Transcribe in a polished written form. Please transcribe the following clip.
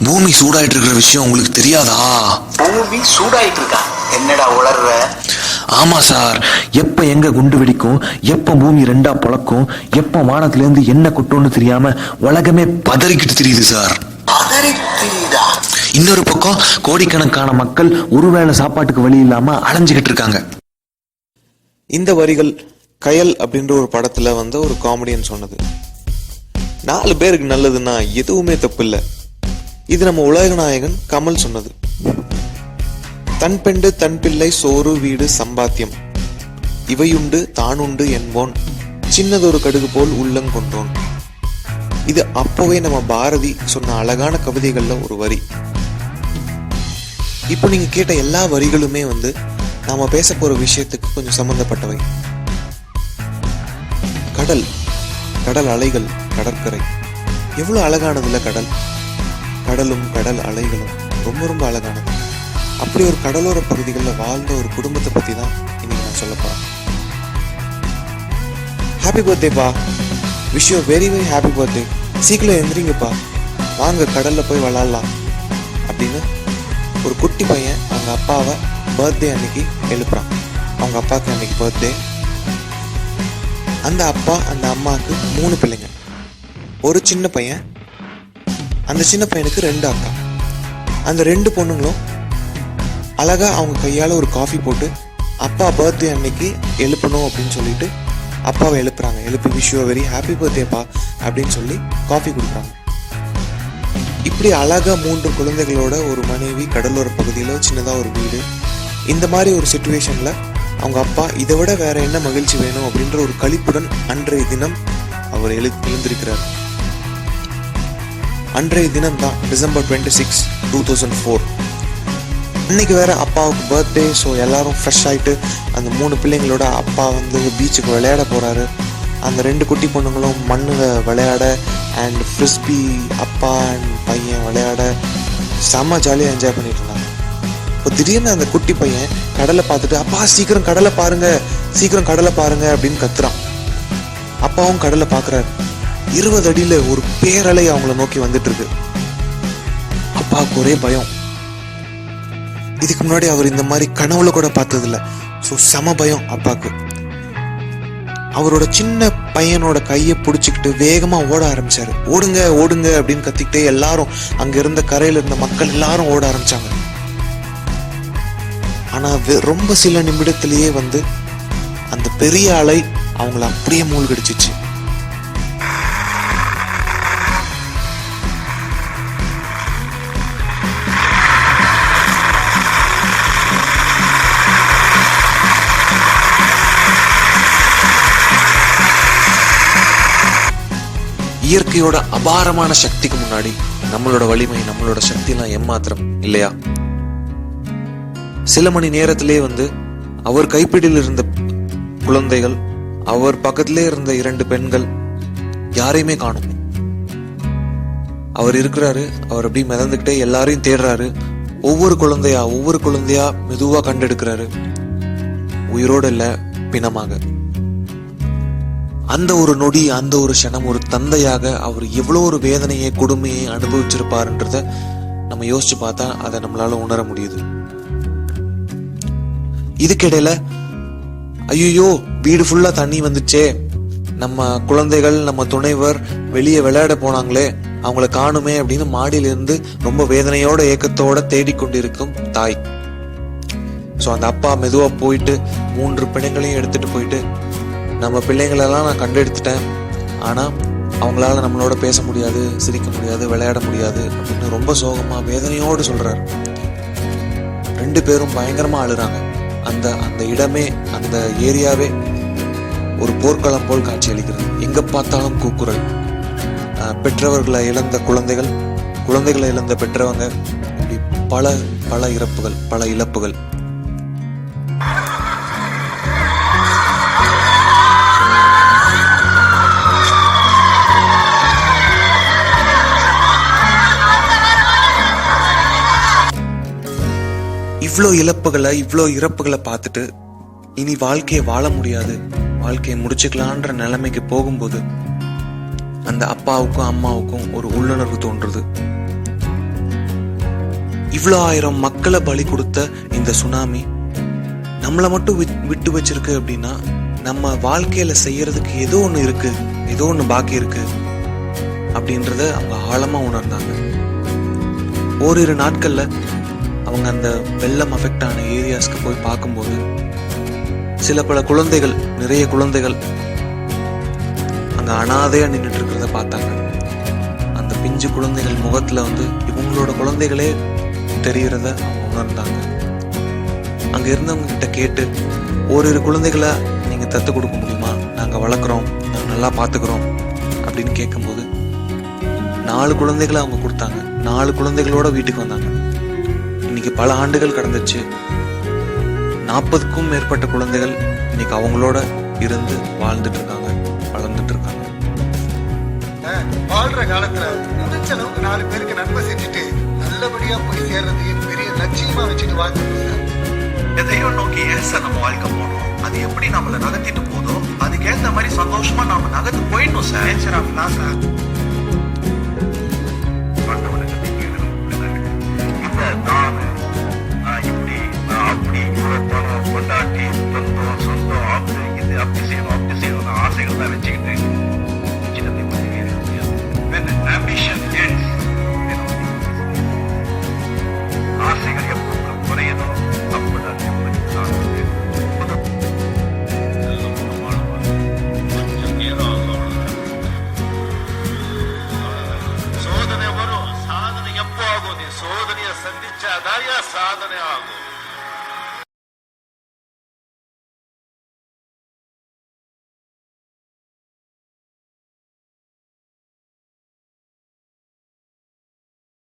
பூமி சூடாயிட்டு இருக்கிற விஷயம் உங்களுக்கு தெரியாதா? பூமி சூடாயிட்டு இருக்கா? என்னடா உளர்ற? ஆமா சார், எப்ப எங்க குண்டு வெடிக்கும், எப்ப பூமி ரெண்டா பொளக்கும், எப்ப வானத்துல இருந்து என்ன கொட்டும்னு தெரியாம உலகமே பதறிக்கிட்டு தெரியுது சார். பதறி தெரியுதா? இன்னொரு பக்கம் கோடிக்கணக்கான மக்கள் ஒருவேளை சாப்பாட்டுக்கு வழி இல்லாம அலைஞ்சுகிட்டு இருக்காங்க. இந்த வரிகள் கயல் அப்படின்ற ஒரு படத்துல ஒரு காமெடியன் சொன்னது. 4 பேருக்கு நல்லதுன்னா எதுவுமே தப்பு இல்லை. இது நம்ம உலக நாயகன் கமல் சொன்னது. தன் பெண்டு தன் பிள்ளை சோறு வீடு சம்பாத்தியம் இவையுண்டு தானுண்டு என்போன் சின்னதொரு கடுகு போல் உள்ளங்கொண்டோன். இது அப்போவே நம்ம பாரதி சொன்ன அழகான கவிதைகள்ல ஒரு வரி. இப்போ நீங்க கேட்ட எல்லா வரிகளுமே நாம பேச போற விஷயத்துக்கு கொஞ்சம் சம்பந்தப்பட்டவை. கடல், கடல் அலைகள், கடற்கரை எவ்வளவு அழகானதுல கடல். கடலும் கடல் அலைகளும் ரொம்ப ரொம்ப அழகானது. அப்படி ஒரு கடலோர பகுதிகளில் வாழ்ந்த ஒரு குடும்பத்தை பத்தி தான் இன்னைக்கு நான் சொல்ல போறேன். ஹாப்பி பர்த்டேப்பா, wish you very very happy birthday. சீக்கிரம் எந்திரிங்கப்பா, வாங்க கடல்ல போய் விளாடலாம் அப்படின்னு ஒரு குட்டி பையன் அவங்க அப்பாவை பர்த்டே அன்னைக்கு எழுப்புறான். அவங்க அப்பாவுக்கு அன்னைக்கு பர்த்டே. அந்த அப்பா அந்த அம்மாவுக்கு 3 பிள்ளைங்க, ஒரு சின்ன பையன். அந்த சின்ன பையனுக்கு 2 அக்கா. அந்த 2 பொண்ணுங்களும் அழகா அவங்க கையால ஒரு காஃபி போட்டு அப்பா பர்த்டே அன்னைக்கு எழுப்பணும் அப்படின்னு சொல்லிட்டு அப்பாவை எழுப்புறாங்க. எழுப்பி விஷ் யூ வெரி ஹாப்பி பர்த்டேப்பா அப்படின்னு சொல்லி காஃபி கொடுக்குறாங்க. இப்படி அழகா 3 குழந்தைகளோட ஒரு மனைவி, கடலோர பகுதியில சின்னதா ஒரு வீடு. இந்த மாதிரி ஒரு சிச்சுவேஷன்ல அவங்க அப்பா இதை விட வேற என்ன மகிழ்ச்சி வேணும் அப்படின்ற ஒரு களிப்புடன் அன்றைய தினம் அவர் எழுந்திருக்கிறார். அன்றைய தினம் தான் December 26, 2004. இன்னைக்கு வேற அப்பாவுக்கு பர்த்டே. ஸோ எல்லாரும் ஃப்ரெஷ் ஆகிட்டு அந்த 3 பிள்ளைங்களோட அப்பா பீச்சுக்கு விளையாட போறாரு. அந்த 2 குட்டி பொண்ணுங்களும் மண்ணில் விளையாட அண்ட் ஃப்ரிஸ்பி அப்பா அண்ட் பையன் விளையாட செம்ம ஜாலியாக என்ஜாய் பண்ணிட்டு இருந்தாங்க. இப்போ திடீர்னு அந்த குட்டி பையன் கடலை பார்த்துட்டு, அப்பா சீக்கிரம் கடலை பாருங்க, சீக்கிரம் கடலை பாருங்க அப்படின்னு கத்துறான். அப்பாவும் கடலை பார்க்குறாரு. 20 அடியில ஒரு பேரலை அவங்கள நோக்கி வந்துட்டு இருக்கு. அப்பாவுக்கு ஒரே பயம். இதுக்கு முன்னாடி அவர் இந்த மாதிரி கனவுல கூட பார்த்ததில்ல. ஸோ செம பயம் அப்பாவுக்கு. அவரோட சின்ன பையனோட கையை பிடிச்சிக்கிட்டு வேகமா ஓட ஆரம்பிச்சாரு. ஓடுங்க ஓடுங்க அப்படின்னு கத்திக்கிட்டே எல்லாரும் அங்க இருந்த கரையில இருந்த மக்கள் எல்லாரும் ஓட ஆரம்பிச்சாங்க. ஆனா ரொம்ப சில நிமிடத்திலேயே அந்த பெரிய அலை அவங்கள அப்படியே மூழ்கடிச்சிச்சு. இயற்கையோட அபாரமான சக்திக்கு முன்னாடி நம்மளோட வலிமை, நம்மளோட சக்தி எல்லாம் ஏமாத்திரம் இல்லையா? சில மணி நேரத்திலே அவர் கைப்பிடியில் இருந்த குழந்தைகள், அவர் பக்கத்திலே இருந்த 2 பெண்கள் யாரையுமே காணும். அவர் இருக்கிறாரு. அவர் அப்படி மிதந்துகிட்டே எல்லாரையும் தேடுறாரு. ஒவ்வொரு குழந்தையா மெதுவா கண்டெடுக்கிறாரு. உயிரோடு இல்ல, பிணமாக. அந்த ஒரு நொடி, அந்த ஒரு க்ஷணம், ஒரு தந்தையாக அவர் எவ்வளோ ஒரு வேதனையை, கொடுமையை அனுபவிச்சிருப்பாருன்றத நம்ம யோசிச்சு பார்த்தா அதை நம்மளால உணர முடியுது. இதுக்கிடையில ஐயோ வீடு ஃபுல்லா தண்ணி வந்துச்சே, நம்ம குழந்தைகள், நம்ம துணைவர் வெளியே விளையாட போனாங்களே, அவங்கள காணுமே அப்படின்னு மாடியிலிருந்து ரொம்ப வேதனையோட ஏக்கத்தோட தேடிக்கொண்டிருக்கும் தாய். ஸோ அந்த அப்பா மெதுவா போயிட்டு 3 பிள்ளைங்களையும் எடுத்துட்டு போயிட்டு, நம்ம பிள்ளைங்களெல்லாம் நான் கண்டெடுத்துட்டேன், ஆனா அவங்களால நம்மளோட பேச முடியாது, சிரிக்க முடியாது, விளையாட முடியாது அப்படின்னு ரொம்ப சோகமா வேதனையோடு சொல்றாரு. 2 பேரும் பயங்கரமா அழுறாங்க. அந்த இடமே, அந்த ஏரியாவே ஒரு போர்க்களம் போல் காட்சி அளிக்கிறது. எங்க பார்த்தாலும் கூக்குரல். பெற்றவர்களை இழந்த குழந்தைகள், குழந்தைகளை இழந்த பெற்றவங்க, இப்படி பல பல இறப்புகள், பல இழப்புகள். இவ்வளோ இழப்புகளை, இவ்வளோ இறப்புகளை பார்த்துட்டு இனி வாழ்க்கையை வாழ முடியாது, வாழ்க்கையை முடிச்சுக்கலான்ற நிலைமைக்கு போகும்போது அந்த அப்பாவுக்கும் அம்மாவுக்கும் ஒரு உள்ளுணர்வு தோன்றுது. இவ்வளோ 1000 மக்களை பலி கொடுத்த இந்த சுனாமி நம்மளை மட்டும் விட்டு வச்சிருக்கு அப்படின்னா நம்ம வாழ்க்கையில செய்யறதுக்கு ஏதோ ஒன்று இருக்கு, ஏதோ ஒன்று பாக்கி இருக்கு அப்படின்றத அவங்க ஆழமா உணர்ந்தாங்க. ஓரிரு நாட்கள்ல அவங்க அந்த வெள்ளம் அஃபெக்ட் ஆன ஏரியாஸ்க்கு போய் பார்க்கும்போது சில பல குழந்தைகள், நிறைய குழந்தைகள் அங்க அனாதையா நின்றுட்டு இருக்கிறத பார்த்தாங்க. அந்த பிஞ்சு குழந்தைகள் முகத்துல இவங்களோட குழந்தைகளே தெரியறத அவங்க உணர்ந்தாங்க. அங்க இருந்தவங்க கிட்ட கேட்டு, ஓரிரு குழந்தைகளை நீங்க தத்து கொடுக்க முடியுமா, நாங்க வளர்க்குறோம், நாங்க நல்லா பாத்துக்கிறோம் அப்படின்னு கேட்கும்போது 4 குழந்தைகளை அவங்க கொடுத்தாங்க. 4 குழந்தைகளோட வீட்டுக்கு வந்தாங்க. இன்னைக்கு பல ஆண்டுகள் கடந்துச்சு. 40க்கும் மேற்பட்ட குழந்தைகள் இன்னைக்கு அவங்களோட இருந்து வாழ்ந்துட்டு இருக்காங்க, வளர்ந்துட்டு இருக்காங்க. வாழ்ற காலத்துல முடிஞ்ச அளவுக்கு 4 பேருக்கு நன்மை செஞ்சுட்டு நல்லபடியா போய் சேர்றது பெரிய லட்சியமா வச்சுட்டு வாழ்ந்துட்டு சார். எதையோ நோக்கி ஏன் சார் நம்ம வாழ்க்கை போனோம், அது எப்படி நம்மளை நகர்த்திட்டு போதோ அதுக்கேற்ற மாதிரி சந்தோஷமா நாம நகர்த்து போயிடணும் சார். நேச்சர் ஆஃப் தான் சார். கொண்டாட்டி சொந்தம் சொந்தம் அப்படி இது அப்படி செய்யணும் ஆசைகள் தான் வச்சுக்கிட்டு ஆசைகள் எப்போ குறையதோ அப்பதான் சோதனை வரும், சாதனை எப்போ ஆகும்? நீ சோதனையை சந்திச்சாதான் சாதனை ஆகும்.